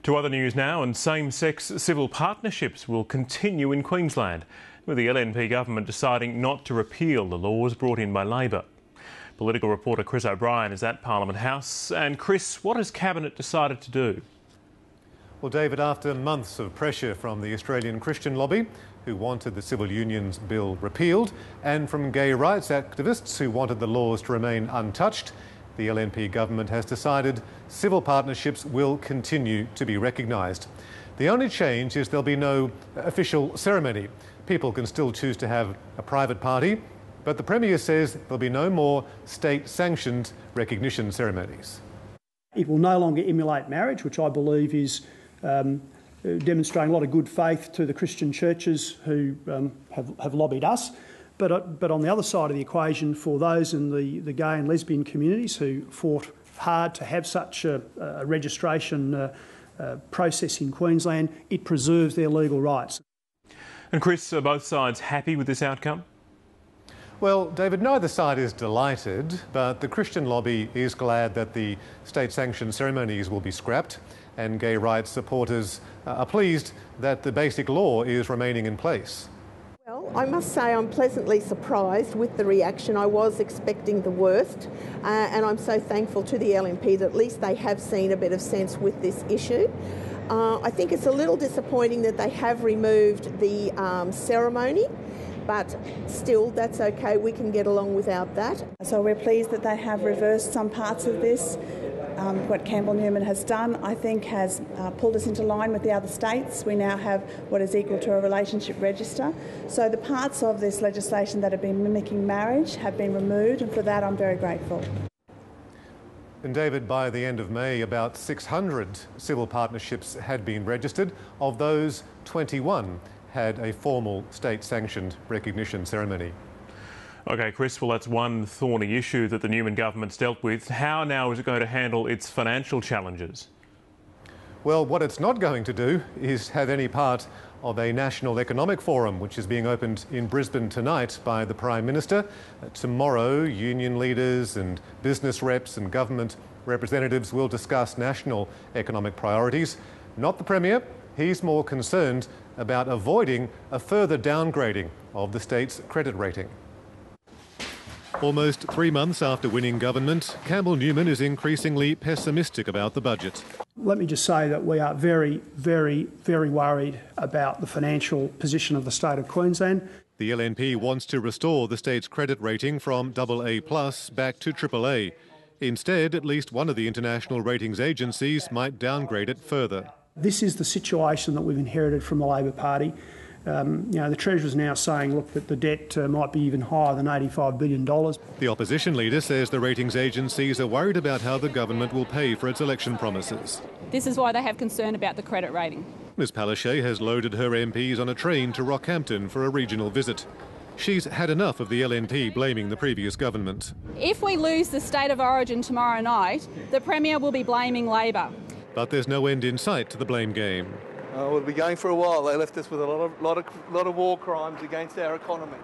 To other news now, and same-sex civil partnerships will continue in Queensland, with the LNP government deciding not to repeal the laws brought in by Labor. Political reporter Chris O'Brien is at Parliament House. And Chris, what has Cabinet decided to do? Well, David, after months of pressure from the Australian Christian lobby, who wanted the Civil Unions Bill repealed, and from gay rights activists who wanted the laws to remain untouched, the LNP government has decided civil partnerships will continue to be recognised. The only change is there'll be no official ceremony. People can still choose to have a private party, but the Premier says there'll be no more state-sanctioned recognition ceremonies. It will no longer emulate marriage, which I believe is demonstrating a lot of good faith to the Christian churches who have lobbied us. But on the other side of the equation, for those in the gay and lesbian communities who fought hard to have such a registration process in Queensland, it preserves their legal rights. And Chris, are both sides happy with this outcome? Well, David, neither side is delighted, but the Christian lobby is glad that the state-sanctioned ceremonies will be scrapped, and gay rights supporters are pleased that the basic law is remaining in place. Well, I must say I'm pleasantly surprised with the reaction. I was expecting the worst, and I'm so thankful to the LNP that at least they have seen a bit of sense with this issue. I think it's a little disappointing that they have removed the ceremony, but still, that's okay. We can get along without that. So we're pleased that they have reversed some parts of this. What Campbell Newman has done, I think, has pulled us into line with the other states. We now have what is equal to a relationship register. So the parts of this legislation that have been mimicking marriage have been removed, and for that I'm very grateful. And David, by the end of May, about 600 civil partnerships had been registered. Of those, 21 had a formal state-sanctioned recognition ceremony. OK, Chris, well, that's one thorny issue that the Newman government's dealt with. How now is it going to handle its financial challenges? Well, what it's not going to do is have any part of a national economic forum, which is being opened in Brisbane tonight by the Prime Minister. Tomorrow, union leaders and business reps and government representatives will discuss national economic priorities. Not the Premier. He's more concerned about avoiding a further downgrading of the state's credit rating. Almost 3 months after winning government, Campbell Newman is increasingly pessimistic about the budget. Let me just say that we are very, very, very worried about the financial position of the state of Queensland. The LNP wants to restore the state's credit rating from AA+ back to AAA. Instead, at least one of the international ratings agencies might downgrade it further. This is the situation that we've inherited from the Labor Party. The Treasurer's now saying, look, that the debt might be even higher than $85 billion. The opposition leader says the ratings agencies are worried about how the government will pay for its election promises. This is why they have concern about the credit rating. Ms Palaszczuk has loaded her MPs on a train to Rockhampton for a regional visit. She's had enough of the LNP blaming the previous government. If we lose the state of origin tomorrow night, the Premier will be blaming Labor. But there's no end in sight to the blame game. We'll be going for a while. They left us with a lot of war crimes against our economy.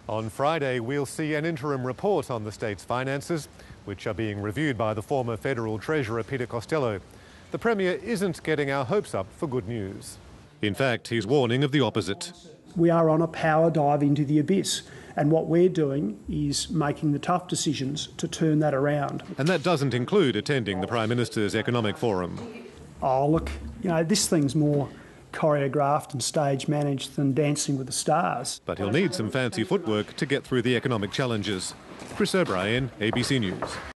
On Friday, we'll see an interim report on the state's finances, which are being reviewed by the former Federal Treasurer Peter Costello. The Premier isn't getting our hopes up for good news. In fact, he's warning of the opposite. We are on a power dive into the abyss, and what we're doing is making the tough decisions to turn that around. And that doesn't include attending the Prime Minister's Economic Forum. Oh, look, this thing's more choreographed and stage managed than Dancing with the Stars. But he'll need some fancy footwork to get through the economic challenges. Chris O'Brien, ABC News.